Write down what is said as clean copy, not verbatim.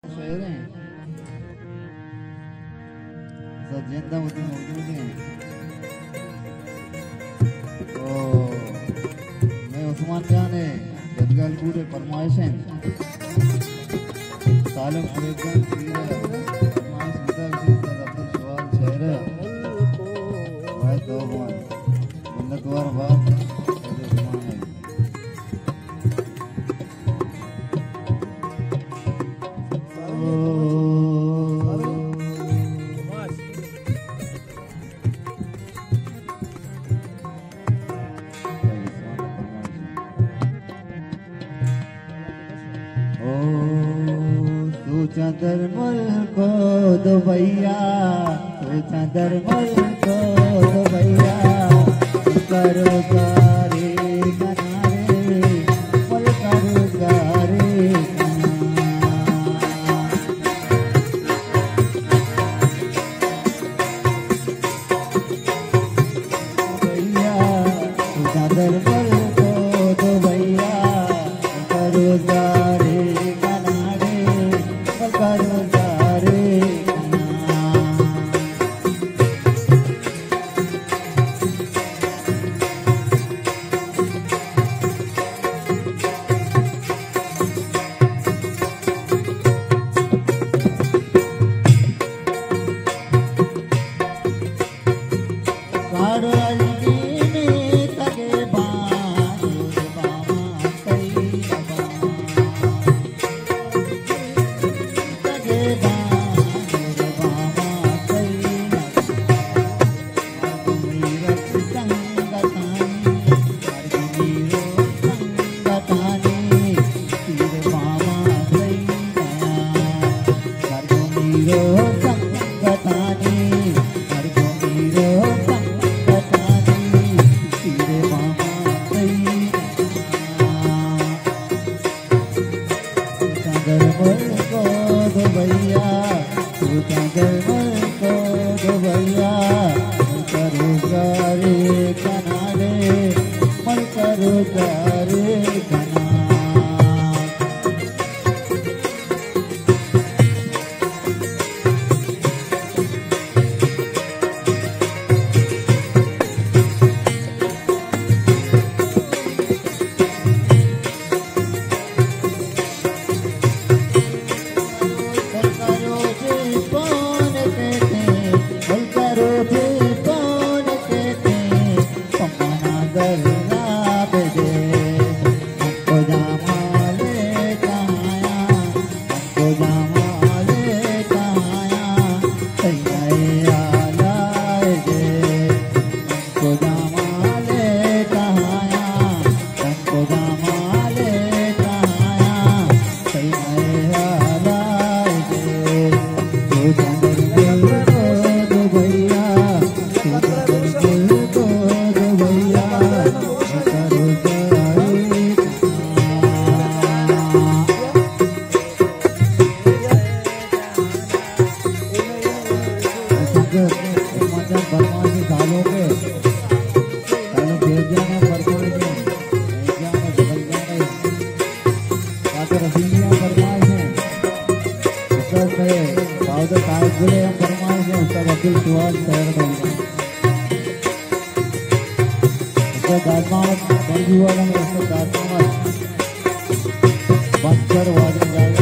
शेर हैं जिंदा मुझे मौजूद हैं। तो मैं उस्मान जान है जदगल पूरे फरमाइश हैं सालम फरेगन पीर फरमाइश विदा विशेष अब्दुल शवाल शेर भाई दो मिन्नतवार बात चंदर मल को दो भैया तो चंदर मल को दो भैया करो गारे बनारे मल करो गारे भैया तो चंदर मल को दो भैया करो गारे बंद कर वादन